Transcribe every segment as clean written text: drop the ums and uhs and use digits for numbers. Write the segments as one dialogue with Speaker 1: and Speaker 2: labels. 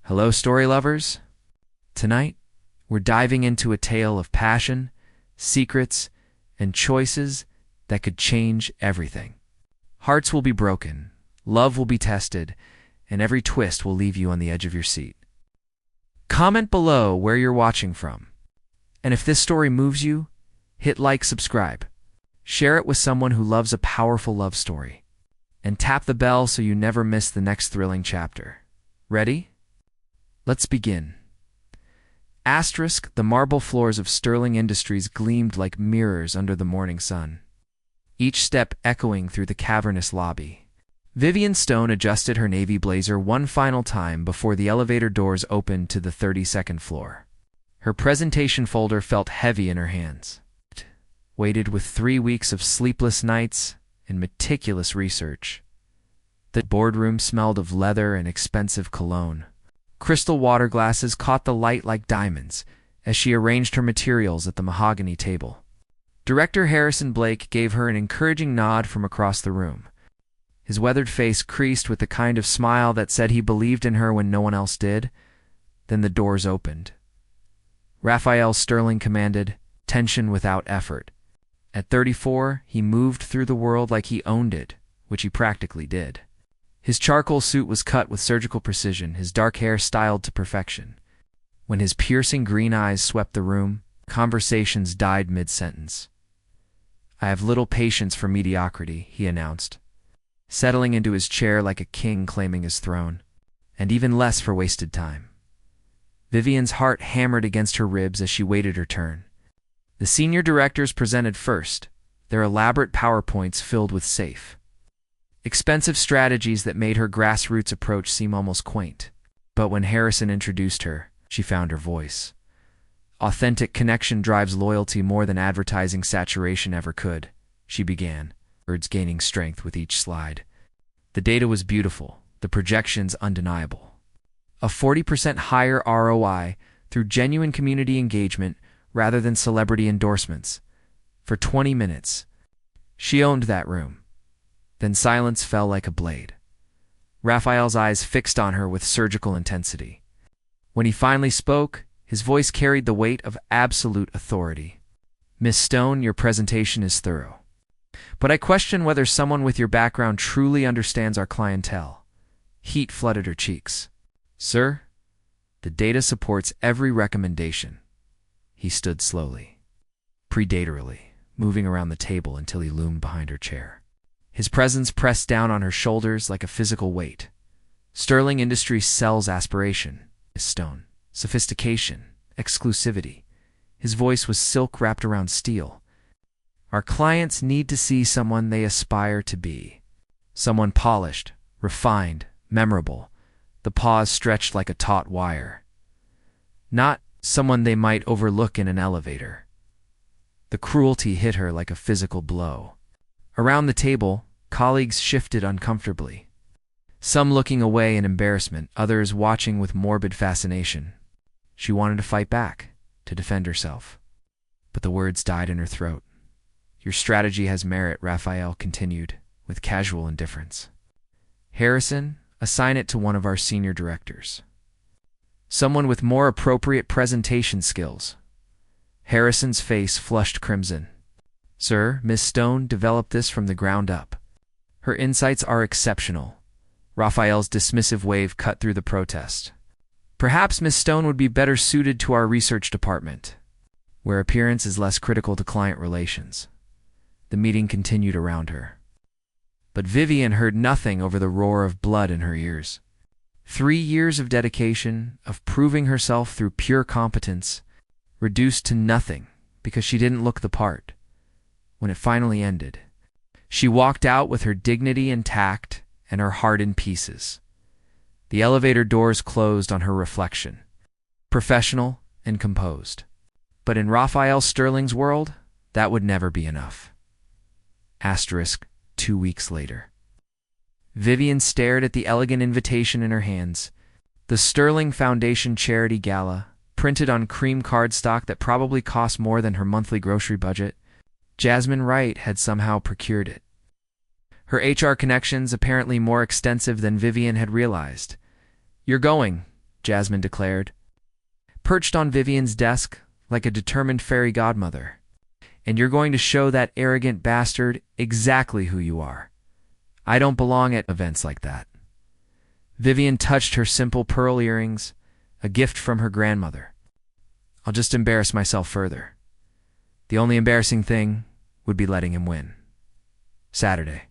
Speaker 1: Hello, story lovers. Tonight, we're diving into a tale of passion, secrets, and choices that could change everything. Hearts will be broken, love will be tested, and every twist will leave you on the edge of your seat. Comment below where you're watching from. And if this story moves you, hit like, subscribe. Share it with someone who loves a powerful love story. And tap the bell so you never miss the next thrilling chapter. Ready? Let's begin. The marble floors of Sterling Industries gleamed like mirrors under the morning sun, each step echoing through the cavernous lobby. Vivian Stone adjusted her navy blazer one final time before the elevator doors opened to the 32nd floor. Her presentation folder felt heavy in her hands. Weighted with 3 weeks of sleepless nights and meticulous research. The boardroom smelled of leather and expensive cologne. Crystal water glasses caught the light like diamonds as she arranged her materials at the mahogany table. Director Harrison Blake gave her an encouraging nod from across the room. His weathered face creased with the kind of smile that said he believed in her when no one else did. Then the doors opened. Raphael Sterling commanded, tension without effort. At 34, he moved through the world like he owned it, which he practically did. His charcoal suit was cut with surgical precision, his dark hair styled to perfection. When his piercing green eyes swept the room, conversations died mid-sentence. "I have little patience for mediocrity," he announced, settling into his chair like a king claiming his throne, "and even less for wasted time." Vivian's heart hammered against her ribs as she waited her turn. The senior directors presented first, their elaborate PowerPoints filled with safe, expensive strategies that made her grassroots approach seem almost quaint. But when Harrison introduced her, she found her voice. "Authentic connection drives loyalty more than advertising saturation ever could," she began, words gaining strength with each slide. The data was beautiful, the projections undeniable. A 40% higher ROI through genuine community engagement rather than celebrity endorsements. For 20 minutes, she owned that room. Then silence fell like a blade. Raphael's eyes fixed on her with surgical intensity. When he finally spoke, his voice carried the weight of absolute authority. "Miss Stone, your presentation is thorough. But I question whether someone with your background truly understands our clientele." Heat flooded her cheeks. "Sir, the data supports every recommendation." He stood slowly, predatorily, moving around the table until he loomed behind her chair. His presence pressed down on her shoulders like a physical weight. "Sterling Industries sells aspiration, Miss Stone. Sophistication, exclusivity." His voice was silk wrapped around steel. "Our clients need to see someone they aspire to be. Someone polished, refined, memorable. The pause stretched like a taut wire. Not someone they might overlook in an elevator." The cruelty hit her like a physical blow. Around the table, colleagues shifted uncomfortably. Some looking away in embarrassment, others watching with morbid fascination. She wanted to fight back, to defend herself. But the words died in her throat. "Your strategy has merit," Raphael continued, with casual indifference. "Harrison, assign it to one of our senior directors. Someone with more appropriate presentation skills." Harrison's face flushed crimson. "Sir, Miss Stone developed this from the ground up. Her insights are exceptional." Raphael's dismissive wave cut through the protest. "Perhaps Miss Stone would be better suited to our research department, where appearance is less critical to client relations." The meeting continued around her. But Vivian heard nothing over the roar of blood in her ears. 3 years of dedication, of proving herself through pure competence, reduced to nothing because she didn't look the part. When it finally ended, she walked out with her dignity intact and her heart in pieces. The elevator doors closed on her reflection, professional and composed. But in Raphael Sterling's world, that would never be enough. 2 weeks later. Vivian stared at the elegant invitation in her hands. The Sterling Foundation Charity Gala, printed on cream cardstock that probably cost more than her monthly grocery budget. Jasmine Wright had somehow procured it. Her HR connections apparently more extensive than Vivian had realized. "You're going," Jasmine declared, perched on Vivian's desk like a determined fairy godmother. And you're going to show that arrogant bastard exactly who you are. I don't belong at events like that. Vivian touched her simple pearl earrings, a gift from her grandmother. I'll just embarrass myself further. The only embarrassing thing would be letting him win. Saturday.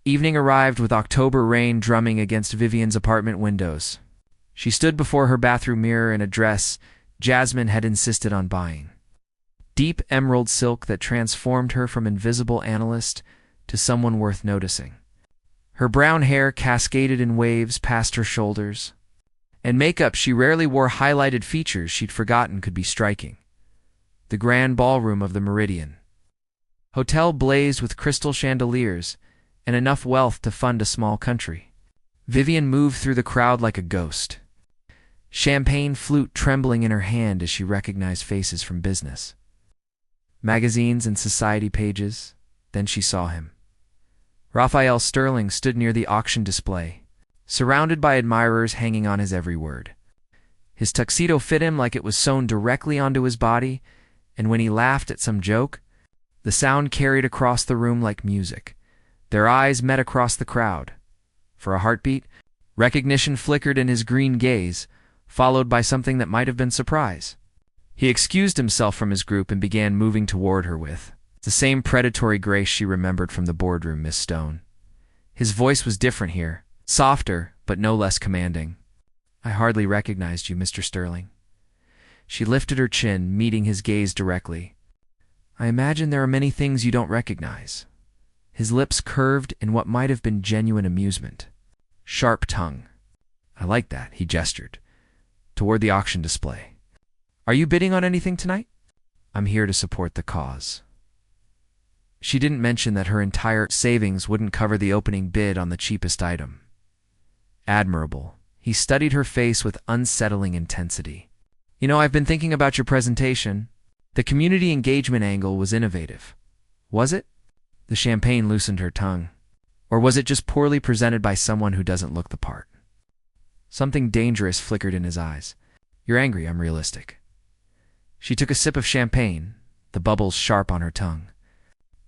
Speaker 1: Evening arrived with October rain drumming against Vivian's apartment windows. She stood before her bathroom mirror in a dress Jasmine had insisted on buying. Deep emerald silk that transformed her from invisible analyst to someone worth noticing. Her brown hair cascaded in waves past her shoulders, and makeup she rarely wore highlighted features she'd forgotten could be striking. The grand ballroom of the Meridian. Hotel blazed with crystal chandeliers and enough wealth to fund a small country. Vivian moved through the crowd like a ghost, champagne flute trembling in her hand as she recognized faces from business, magazines and society pages. Then she saw him. Raphael Sterling stood near the auction display, surrounded by admirers hanging on his every word. His tuxedo fit him like it was sewn directly onto his body, and when he laughed at some joke, the sound carried across the room like music. Their eyes met across the crowd. For a heartbeat, recognition flickered in his green gaze, followed by something that might have been surprise. He excused himself from his group and began moving toward her with the same predatory grace she remembered from the boardroom, Miss Stone. His voice was different here, softer, but no less commanding. I hardly recognized you, Mr. Sterling. She lifted her chin, meeting his gaze directly. I imagine there are many things you don't recognize. His lips curved in what might have been genuine amusement. Sharp tongue. I like that, he gestured toward the auction display. Are you bidding on anything tonight? I'm here to support the cause. She didn't mention that her entire savings wouldn't cover the opening bid on the cheapest item. Admirable. He studied her face with unsettling intensity. You know, I've been thinking about your presentation. The community engagement angle was innovative. Was it? The champagne loosened her tongue. Or was it just poorly presented by someone who doesn't look the part? Something dangerous flickered in his eyes. You're angry, I'm realistic. She took a sip of champagne, the bubbles sharp on her tongue.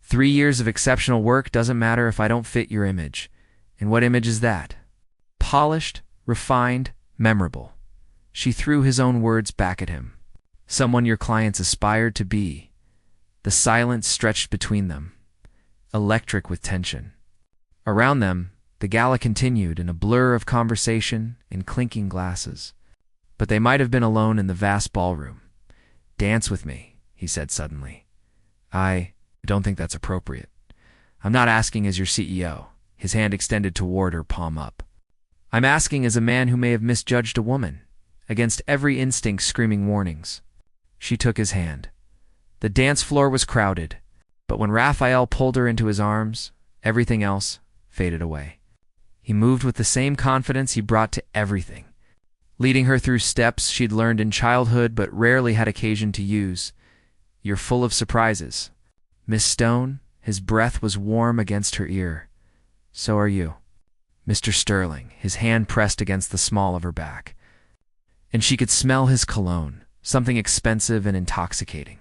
Speaker 1: 3 years of exceptional work doesn't matter if I don't fit your image. And what image is that? Polished, refined, memorable. She threw his own words back at him. Someone your clients aspired to be. The silence stretched between them, electric with tension. Around them, the gala continued in a blur of conversation and clinking glasses. But they might have been alone in the vast ballroom. Dance with me, he said suddenly. I don't think that's appropriate. I'm not asking as your CEO. His hand extended toward her, palm up. I'm asking as a man who may have misjudged a woman, against every instinct screaming warnings. She took his hand. The dance floor was crowded, but when Raphael pulled her into his arms, everything else faded away. He moved with the same confidence he brought to everything, leading her through steps she'd learned in childhood but rarely had occasion to use. You're full of surprises. Miss Stone, his breath was warm against her ear. So are you. Mr. Sterling, his hand pressed against the small of her back. And she could smell his cologne, something expensive and intoxicating.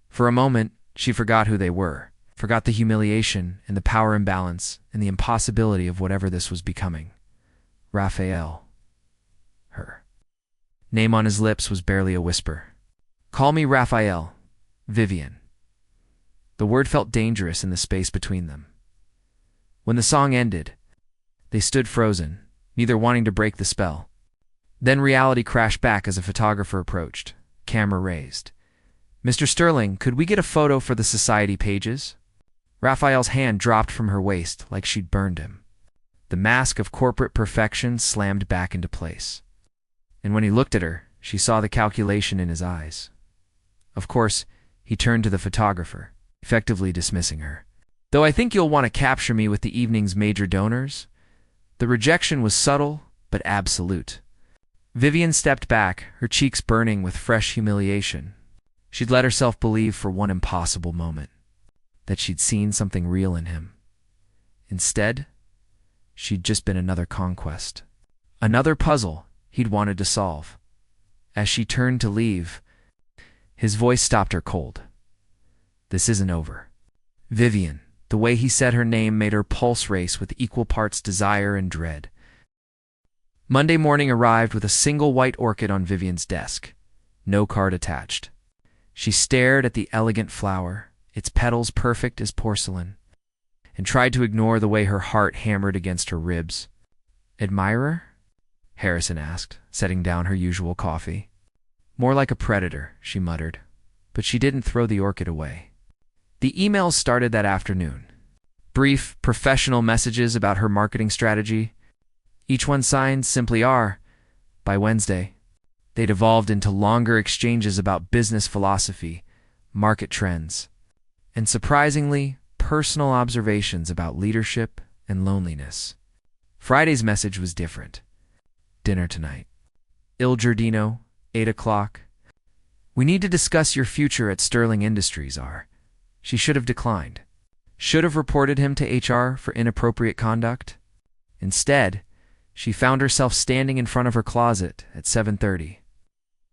Speaker 1: For a moment, she forgot who they were, forgot the humiliation and the power imbalance and the impossibility of whatever this was becoming. Raphael. Her name on his lips was barely a whisper. Call me Raphael. Vivian. The word felt dangerous in the space between them. When the song ended, they stood frozen, neither wanting to break the spell. Then reality crashed back as a photographer approached, camera raised. Mr. Sterling, could we get a photo for the society pages? Raphael's hand dropped from her waist like she'd burned him. The mask of corporate perfection slammed back into place. And when he looked at her, she saw the calculation in his eyes. Of course, he turned to the photographer, effectively dismissing her. Though I think you'll want to capture me with the evening's major donors. The rejection was subtle, but absolute. Vivian stepped back, her cheeks burning with fresh humiliation. She'd let herself believe for one impossible moment that she'd seen something real in him. Instead, she'd just been another conquest. Another puzzle he'd wanted to solve. As she turned to leave, his voice stopped her cold. This isn't over. Vivian. The way he said her name made her pulse race with equal parts desire and dread. Monday morning arrived with a single white orchid on Vivian's desk. No card attached. She stared at the elegant flower, its petals perfect as porcelain, and tried to ignore the way her heart hammered against her ribs. Admirer? Harrison asked, setting down her usual coffee. More like a predator, she muttered, but she didn't throw the orchid away. The emails started that afternoon. Brief, professional messages about her marketing strategy, each one signed simply R. By Wednesday, they'd evolved into longer exchanges about business philosophy, market trends, and surprisingly, personal observations about leadership and loneliness. Friday's message was different. Dinner tonight. Il Giardino, 8 o'clock. We need to discuss your future at Sterling Industries, R. She should have declined. Should have reported him to HR for inappropriate conduct. Instead, she found herself standing in front of her closet at 7:30,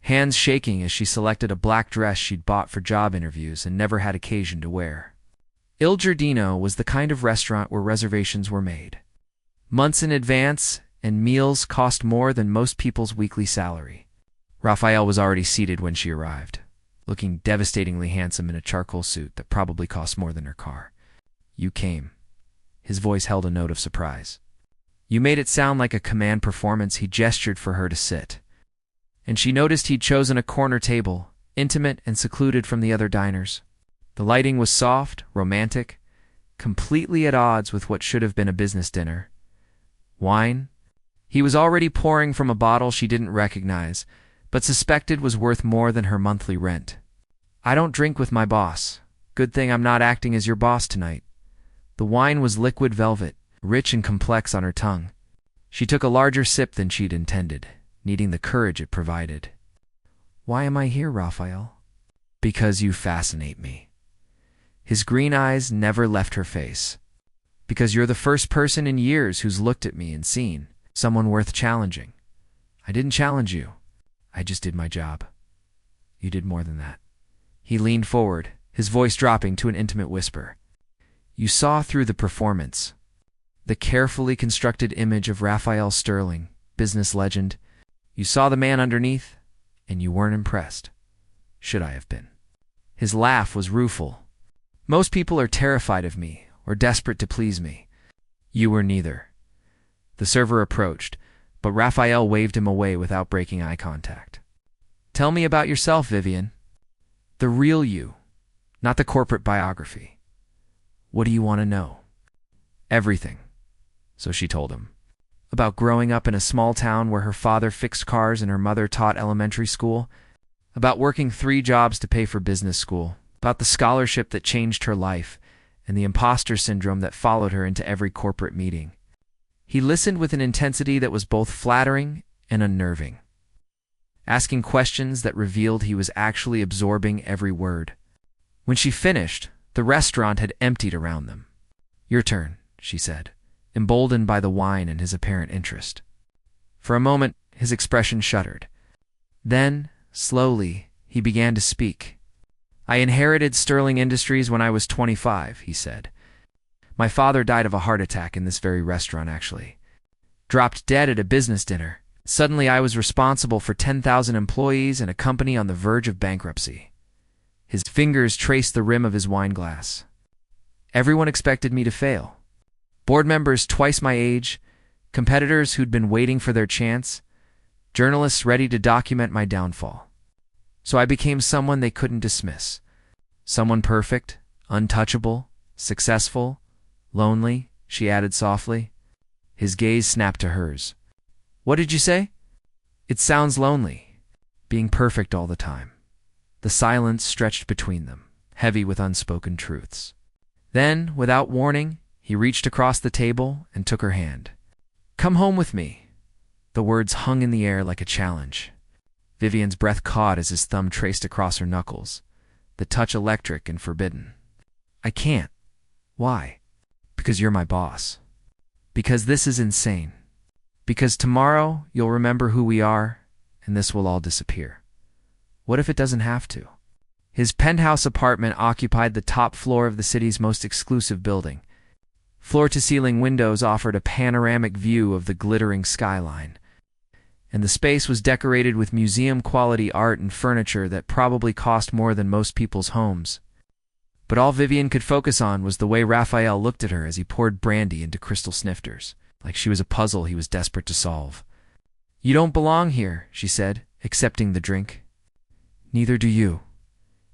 Speaker 1: hands shaking as she selected a black dress she'd bought for job interviews and never had occasion to wear. Il Giardino was the kind of restaurant where reservations were made months in advance, and meals cost more than most people's weekly salary. Raphael was already seated when she arrived, looking devastatingly handsome in a charcoal suit that probably cost more than her car. You came. His voice held a note of surprise. You made it sound like a command performance. He gestured for her to sit, and she noticed he'd chosen a corner table, intimate and secluded from the other diners. The lighting was soft, romantic, completely at odds with what should have been a business dinner. Wine? He was already pouring from a bottle she didn't recognize, but suspected was worth more than her monthly rent. I don't drink with my boss. Good thing I'm not acting as your boss tonight. The wine was liquid velvet, rich and complex on her tongue. She took a larger sip than she'd intended, needing the courage it provided. Why am I here, Raphael? Because you fascinate me. His green eyes never left her face. Because you're the first person in years who's looked at me and seen someone worth challenging. I didn't challenge you. I just did my job. You did more than that. He leaned forward, his voice dropping to an intimate whisper. You saw through the performance. The carefully constructed image of Raphael Sterling, business legend. You saw the man underneath, and you weren't impressed. Should I have been? His laugh was rueful. Most people are terrified of me, or desperate to please me. You were neither. The server approached, but Raphael waved him away without breaking eye contact. Tell me about yourself, Vivian. The real you, not the corporate biography. What do you want to know? Everything. So she told him. About growing up in a small town where her father fixed cars and her mother taught elementary school. About working 3 jobs to pay for business school. About the scholarship that changed her life and the imposter syndrome that followed her into every corporate meeting. He listened with an intensity that was both flattering and unnerving, asking questions that revealed he was actually absorbing every word. When she finished, the restaurant had emptied around them. Your turn, she said, emboldened by the wine and his apparent interest. For a moment, his expression shuddered. Then, slowly, he began to speak. I inherited Sterling Industries when I was 25, he said. My father died of a heart attack in this very restaurant, actually. Dropped dead at a business dinner. Suddenly I was responsible for 10,000 employees and a company on the verge of bankruptcy. His fingers traced the rim of his wine glass. Everyone expected me to fail. Board members twice my age, competitors who'd been waiting for their chance, journalists ready to document my downfall. So I became someone they couldn't dismiss. Someone perfect, untouchable, successful, lonely, she added softly. His gaze snapped to hers. What did you say? It sounds lonely, being perfect all the time. The silence stretched between them, heavy with unspoken truths. Then, without warning, he reached across the table and took her hand. Come home with me. The words hung in the air like a challenge. Vivian's breath caught as his thumb traced across her knuckles, the touch electric and forbidden. I can't. Why? Because you're my boss. Because this is insane. Because tomorrow you'll remember who we are, and this will all disappear. What if it doesn't have to? His penthouse apartment occupied the top floor of the city's most exclusive building. Floor-to-ceiling windows offered a panoramic view of the glittering skyline, and the space was decorated with museum-quality art and furniture that probably cost more than most people's homes. But all Vivian could focus on was the way Raphael looked at her as he poured brandy into crystal snifters, like she was a puzzle he was desperate to solve. "You don't belong here," she said, accepting the drink. "Neither do you."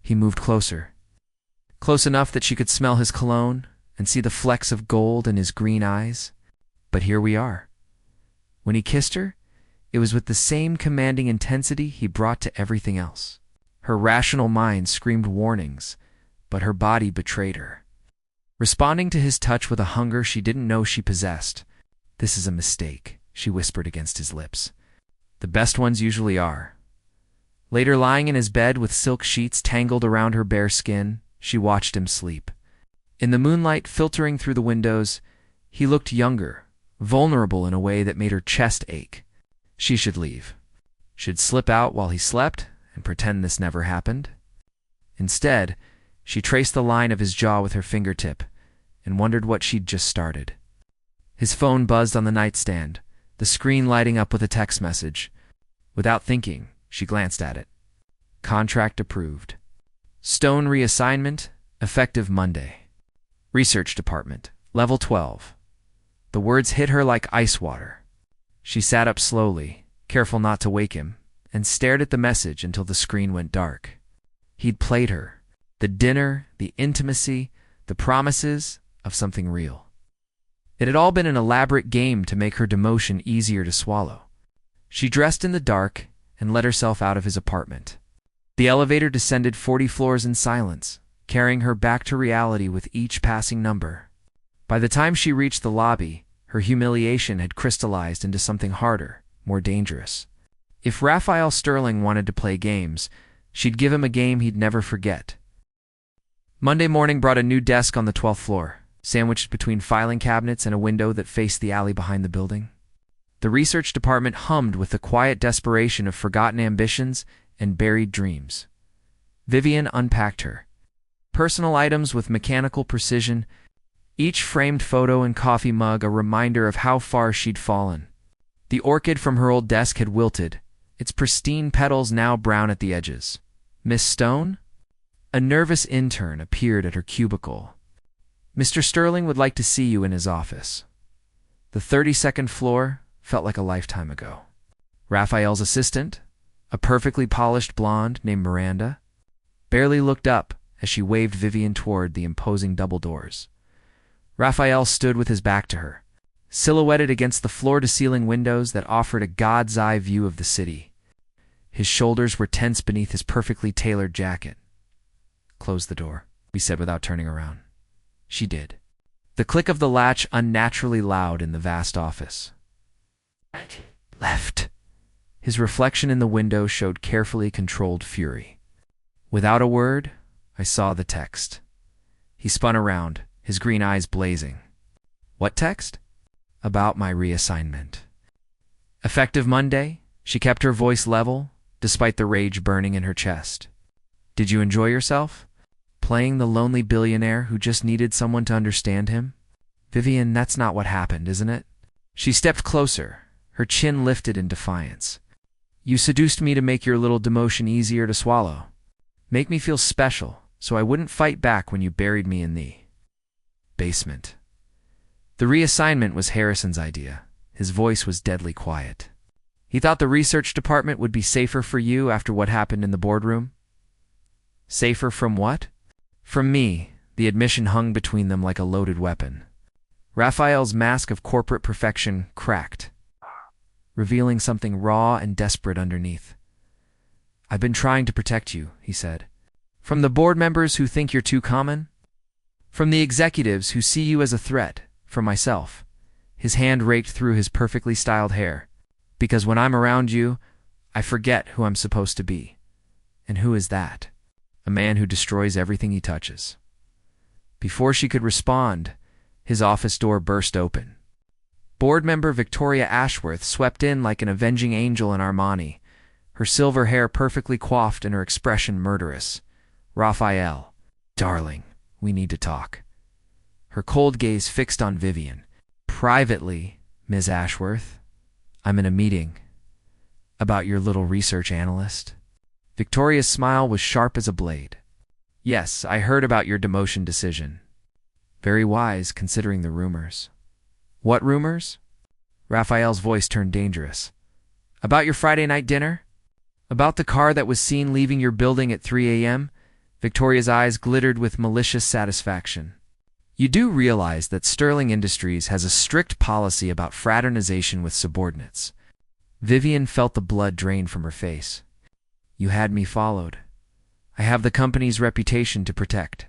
Speaker 1: He moved closer, close enough that she could smell his cologne and see the flecks of gold in his green eyes. But here we are. When he kissed her, it was with the same commanding intensity he brought to everything else. Her rational mind screamed warnings, but her body betrayed her, responding to his touch with a hunger she didn't know she possessed. "This is a mistake," she whispered against his lips. "The best ones usually are." Later, lying in his bed with silk sheets tangled around her bare skin, she watched him sleep. In the moonlight filtering through the windows, he looked younger, vulnerable in a way that made her chest ache. She should leave. Should slip out while he slept and pretend this never happened. Instead, she traced the line of his jaw with her fingertip and wondered what she'd just started. His phone buzzed on the nightstand, the screen lighting up with a text message. Without thinking, she glanced at it. Contract approved. Stone reassignment, effective Monday. Research department, level 12. The words hit her like ice water. She sat up slowly, careful not to wake him, and stared at the message until the screen went dark. He'd played her. The dinner, the intimacy, the promises of something real. It had all been an elaborate game to make her demotion easier to swallow. She dressed in the dark and let herself out of his apartment. The elevator descended 40 floors in silence, carrying her back to reality with each passing number. By the time she reached the lobby, her humiliation had crystallized into something harder, more dangerous. If Raphael Sterling wanted to play games, she'd give him a game he'd never forget. Monday morning brought a new desk on the 12th floor, sandwiched between filing cabinets and a window that faced the alley behind the building. The research department hummed with the quiet desperation of forgotten ambitions and buried dreams. Vivian unpacked her. Personal items with mechanical precision, each framed photo and coffee mug a reminder of how far she'd fallen. The orchid from her old desk had wilted, its pristine petals now brown at the edges. "Miss Stone?" A nervous intern appeared at her cubicle. "Mr. Sterling would like to see you in his office." The 32nd floor felt like a lifetime ago. Raphael's assistant, a perfectly polished blonde named Miranda, barely looked up as she waved Vivian toward the imposing double doors. Raphael stood with his back to her, silhouetted against the floor-to-ceiling windows that offered a god's-eye view of the city. His shoulders were tense beneath his perfectly tailored jacket. "Close the door," he said without turning around. She did. The click of the latch unnaturally loud in the vast office. "Left." His reflection in the window showed carefully controlled fury. Without a word, I saw the text. He spun around, his green eyes blazing. "What text?" "About my reassignment." "Effective Monday?" She kept her voice level, despite the rage burning in her chest. "Did you enjoy yourself? Playing the lonely billionaire who just needed someone to understand him?" "Vivian, that's not what happened, isn't it?" She stepped closer, her chin lifted in defiance. "You seduced me to make your little demotion easier to swallow. Make me feel special, so I wouldn't fight back when you buried me in the basement." The reassignment was Harrison's idea. His voice was deadly quiet. "He thought the research department would be safer for you after what happened in the boardroom." "Safer from what?" "From me." The admission hung between them like a loaded weapon. Raphael's mask of corporate perfection cracked, revealing something raw and desperate underneath. "I've been trying to protect you," he said. "From the board members who think you're too common. From the executives who see you as a threat. From myself." His hand raked through his perfectly styled hair. "Because when I'm around you, I forget who I'm supposed to be." "And who is that?" "A man who destroys everything he touches." Before she could respond, his office door burst open. Board member Victoria Ashworth swept in like an avenging angel in Armani, her silver hair perfectly coiffed and her expression murderous. "Raphael, darling, we need to talk." Her cold gaze fixed on Vivian. "Privately, Ms. Ashworth, I'm in a meeting. About your little research analyst." Victoria's smile was sharp as a blade. "Yes, I heard about your demotion decision. Very wise, considering the rumors." "What rumors?" Raphael's voice turned dangerous. "About your Friday night dinner? About the car that was seen leaving your building at 3 a.m.? Victoria's eyes glittered with malicious satisfaction. "You do realize that Sterling Industries has a strict policy about fraternization with subordinates." Vivian felt the blood drain from her face. "You had me followed. I have the company's reputation to protect."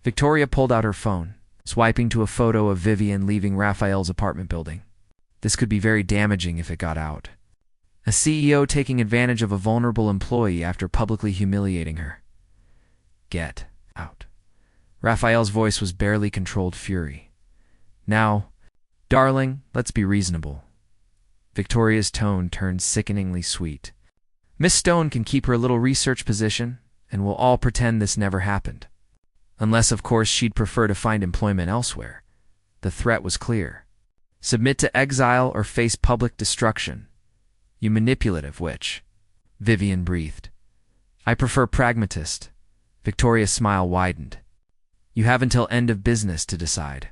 Speaker 1: Victoria pulled out her phone, swiping to a photo of Vivian leaving Raphael's apartment building. This could be very damaging if it got out. A CEO taking advantage of a vulnerable employee after publicly humiliating her. "Get out." Raphael's voice was barely controlled fury. "Now, darling, let's be reasonable." Victoria's tone turned sickeningly sweet. "Miss Stone can keep her little research position, and we'll all pretend this never happened. Unless, of course, she'd prefer to find employment elsewhere." The threat was clear. "Submit to exile or face public destruction. You manipulative witch." Vivian breathed. "I prefer pragmatist." Victoria's smile widened. "You have until end of business to decide."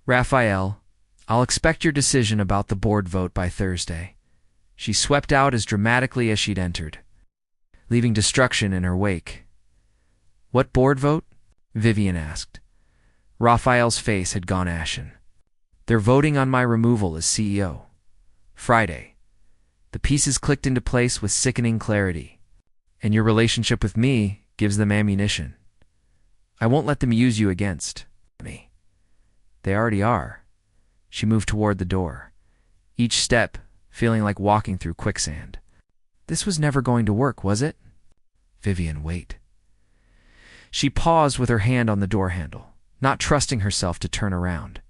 Speaker 1: "Raphael, I'll expect your decision about the board vote by Thursday." She swept out as dramatically as she'd entered, leaving destruction in her wake. "What board vote?" Vivian asked. Raphael's face had gone ashen. "They're voting on my removal as CEO. Friday." The pieces clicked into place with sickening clarity. "And your relationship with me gives them ammunition. I won't let them use you against me. They already are." She moved toward the door, each step feeling like walking through quicksand. This was never going to work, was it? "Vivian, wait." She paused with her hand on the door handle, not trusting herself to turn around.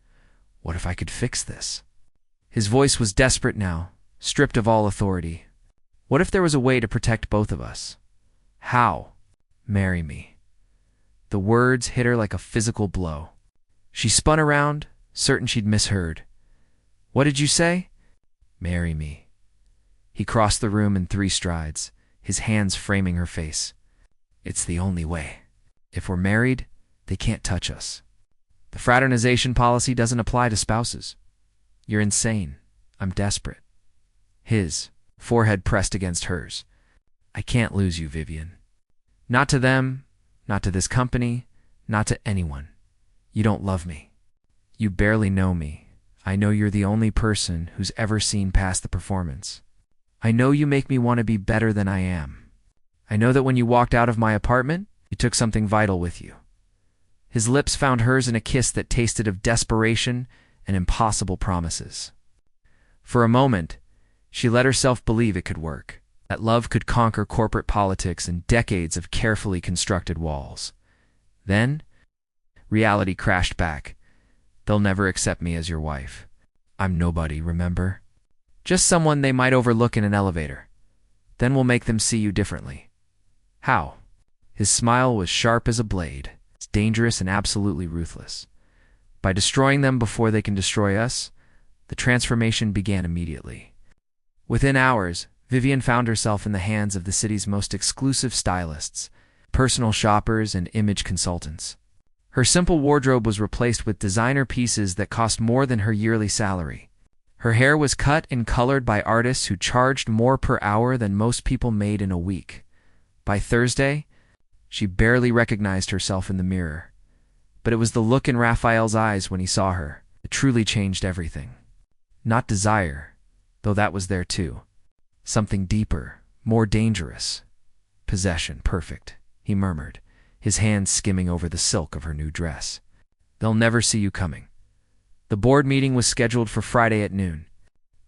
Speaker 1: "What if I could fix this?" His voice was desperate now, stripped of all authority. "What if there was a way to protect both of us?" "How?" "Marry me." The words hit her like a physical blow. She spun around, certain she'd misheard. "What did you say?" "Marry me." He crossed the room in 3 strides, his hands framing her face. "It's the only way. If we're married, they can't touch us. The fraternization policy doesn't apply to spouses." "You're insane. I'm desperate." His forehead pressed against hers. "I can't lose you, Vivian. Not to them, not to this company, not to anyone. You don't love me. You barely know me. I know you're the only person who's ever seen past the performance. I know you make me want to be better than I am. I know that when you walked out of my apartment, you took something vital with you." His lips found hers in a kiss that tasted of desperation and impossible promises. For a moment, she let herself believe it could work, that love could conquer corporate politics and decades of carefully constructed walls. Then, reality crashed back. "They'll never accept me as your wife. I'm nobody, remember? Just someone they might overlook in an elevator. Then we'll make them see you differently." "How?" His smile was sharp as a blade, dangerous and absolutely ruthless. "By destroying them before they can destroy us." The transformation began immediately. Within hours, Vivian found herself in the hands of the city's most exclusive stylists, personal shoppers, and image consultants. Her simple wardrobe was replaced with designer pieces that cost more than her yearly salary. Her hair was cut and colored by artists who charged more per hour than most people made in a week. By Thursday, she barely recognized herself in the mirror. But it was the look in Raphael's eyes when he saw her that truly changed everything. Not desire, though that was there too. Something deeper, more dangerous. "Possession, perfect," he murmured, his hands skimming over the silk of her new dress. "They'll never see you coming." The board meeting was scheduled for Friday at noon.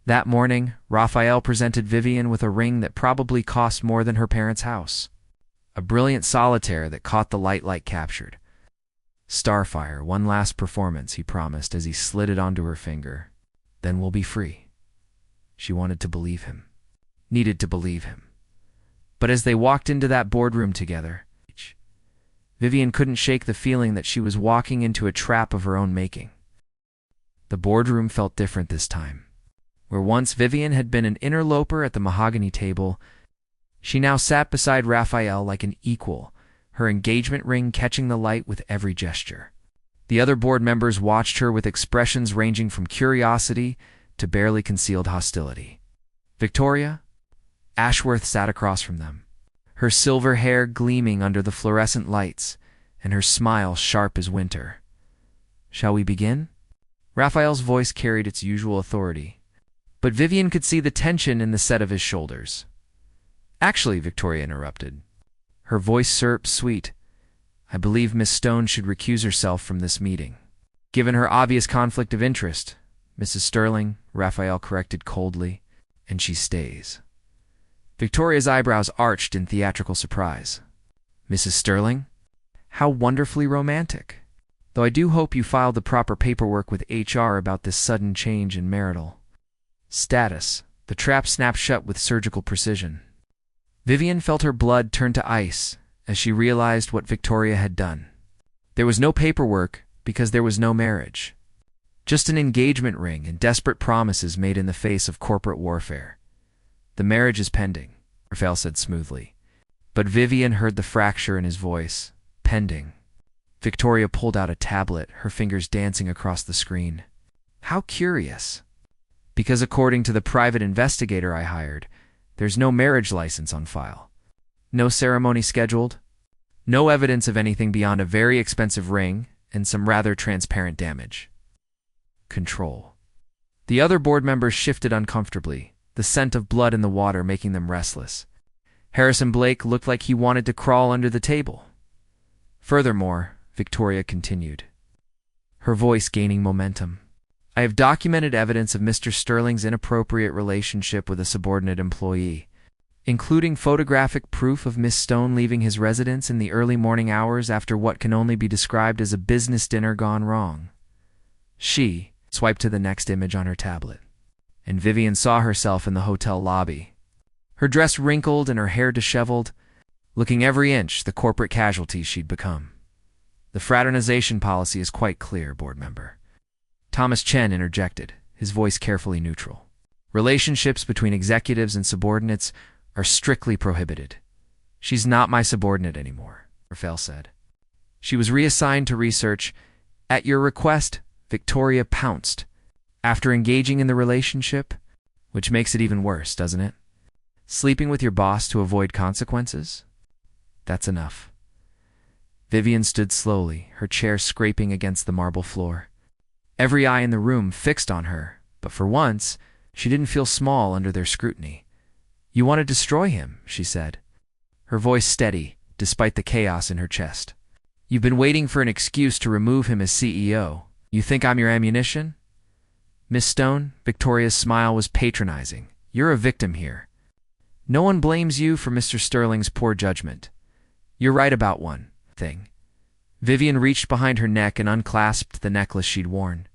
Speaker 1: That morning, Raphael presented Vivian with a ring that probably cost more than her parents' house. A brilliant solitaire that caught the light captured. "Starfire, one last performance," he promised as he slid it onto her finger. Then we'll be free. She wanted to believe him. Needed to believe him. But as they walked into that boardroom together, Vivian couldn't shake the feeling that she was walking into a trap of her own making. The boardroom felt different this time. Where once Vivian had been an interloper at the mahogany table, she now sat beside Raphael like an equal, her engagement ring catching the light with every gesture. The other board members watched her with expressions ranging from curiosity to barely concealed hostility. Victoria, Ashworth sat across from them, her silver hair gleaming under the fluorescent lights and her smile sharp as winter. "Shall we begin?" Raphael's voice carried its usual authority, but Vivian could see the tension in the set of his shoulders. "Actually," Victoria interrupted, her voice sweet, "I believe Miss Stone should recuse herself from this meeting. Given her obvious conflict of interest, Mrs. Sterling," Raphael corrected coldly, "and she stays." Victoria's eyebrows arched in theatrical surprise. "Mrs. Sterling? How wonderfully romantic. Though I do hope you filed the proper paperwork with HR about this sudden change in marital status." The trap snapped shut with surgical precision. Vivian felt her blood turn to ice as she realized what Victoria had done. There was no paperwork because there was no marriage. Just an engagement ring and desperate promises made in the face of corporate warfare. "The marriage is pending," Raphael said smoothly. But Vivian heard the fracture in his voice. "Pending." Victoria pulled out a tablet, her fingers dancing across the screen. "How curious. Because according to the private investigator I hired, there's no marriage license on file. No ceremony scheduled. No evidence of anything beyond a very expensive ring and some rather transparent damage." Control. The other board members shifted uncomfortably, the scent of blood in the water making them restless. Harrison Blake looked like he wanted to crawl under the table. "Furthermore," Victoria continued, her voice gaining momentum, "I have documented evidence of Mr. Sterling's inappropriate relationship with a subordinate employee, including photographic proof of Miss Stone leaving his residence in the early morning hours after what can only be described as a business dinner gone wrong." She swiped to the next image on her tablet, and Vivian saw herself in the hotel lobby, her dress wrinkled and her hair disheveled, looking every inch the corporate casualty she'd become. "The fraternization policy is quite clear, board member." Thomas Chen interjected, his voice carefully neutral. "Relationships between executives and subordinates are strictly prohibited." "She's not my subordinate anymore," Raphael said. "She was reassigned to research. At your request," Victoria pounced. "After engaging in the relationship, which makes it even worse, doesn't it? Sleeping with your boss to avoid consequences? That's enough." Vivian stood slowly, her chair scraping against the marble floor. Every eye in the room fixed on her, but for once, she didn't feel small under their scrutiny. "You want to destroy him," she said, her voice steady, despite the chaos in her chest. "You've been waiting for an excuse to remove him as CEO. You think I'm your ammunition?" "Miss Stone," Victoria's smile was patronizing, "you're a victim here. No one blames you for Mr. Sterling's poor judgment. You're right about one thing." Vivian reached behind her neck and unclasped the necklace she'd worn.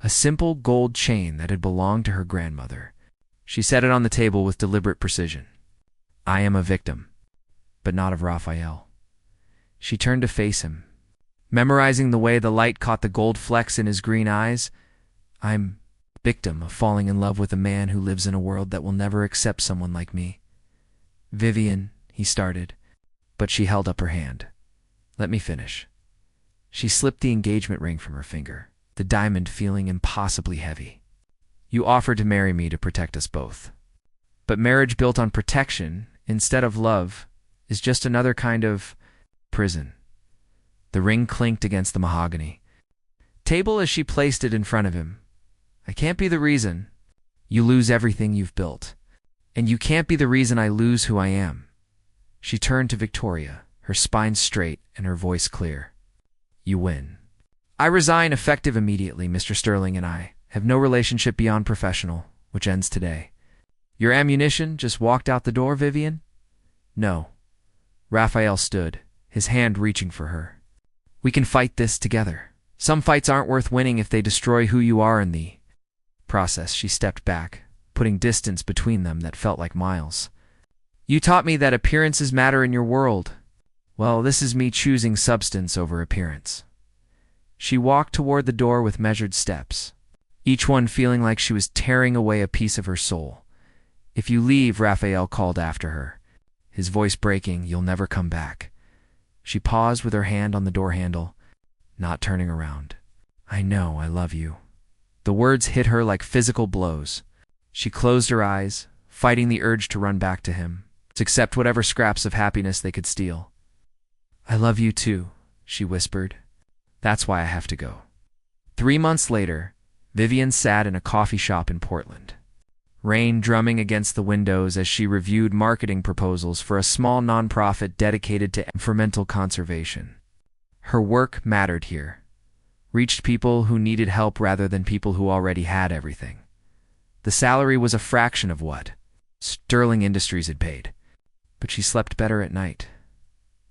Speaker 1: A simple gold chain that had belonged to her grandmother. She set it on the table with deliberate precision. "I am a victim, but not of Raphael." She turned to face him, memorizing the way the light caught the gold flecks in his green eyes. "I'm a victim of falling in love with a man who lives in a world that will never accept someone like me." "Vivian," he started, but she held up her hand. "Let me finish." She slipped the engagement ring from her finger, the diamond feeling impossibly heavy. "You offered to marry me to protect us both. But marriage built on protection instead of love is just another kind of prison." The ring clinked against the mahogany table as she placed it in front of him. "I can't be the reason you lose everything you've built, and you can't be the reason I lose who I am." She turned to Victoria, her spine straight and her voice clear. "You win. I resign effective immediately. Mr. Sterling and I have no relationship beyond professional, which ends today. Your ammunition just walked out the door, Vivian?" "No." Raphael stood, his hand reaching for her. "We can fight this together. Some fights aren't worth winning if they destroy who you are in the process, she stepped back, putting distance between them that felt like miles. You taught me that appearances matter in your world. Well, this is me choosing substance over appearance. She walked toward the door with measured steps, each one feeling like she was tearing away a piece of her soul. If you leave, Raphael called after her, his voice breaking, you'll never come back. She paused with her hand on the door handle, not turning around. I know, I love you. The words hit her like physical blows. She closed her eyes, fighting the urge to run back to him, to accept whatever scraps of happiness they could steal. I love you too, she whispered. That's why I have to go. 3 months later, Vivian sat in a coffee shop in Portland, rain drumming against the windows as she reviewed marketing proposals for a small nonprofit dedicated to environmental conservation. Her work mattered here, reached people who needed help rather than people who already had everything. The salary was a fraction of what Sterling Industries had paid, but she slept better at night.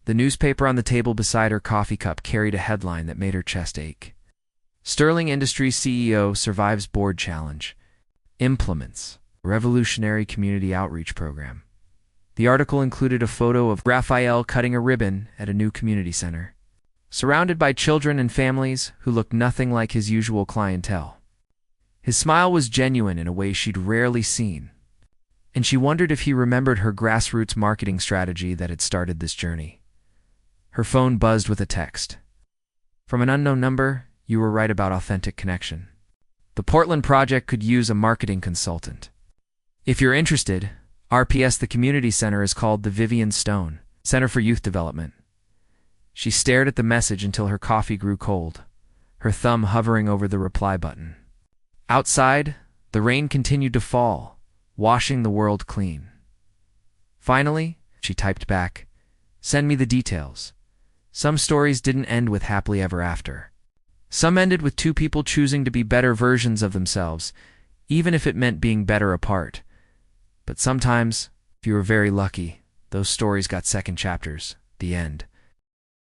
Speaker 1: The newspaper on the table beside her coffee cup carried a headline that made her chest ache. Sterling Industries CEO survives board challenge, implements revolutionary community outreach program. The article included a photo of Raphael cutting a ribbon at a new community center, surrounded by children and families who looked nothing like his usual clientele. His smile was genuine in a way she'd rarely seen, and she wondered if he remembered her grassroots marketing strategy that had started this journey. Her phone buzzed with a text. From an unknown number, you were right about authentic connection. The Portland project could use a marketing consultant. If you're interested, RPS, the community center, is called the Vivian Stone Center for Youth Development. She stared at the message until her coffee grew cold, her thumb hovering over the reply button. Outside, the rain continued to fall, washing the world clean. Finally, she typed back, "Send me the details." Some stories didn't end with happily ever after. Some ended with two people choosing to be better versions of themselves, even if it meant being better apart. But sometimes, if you were very lucky, those stories got second chapters, the end.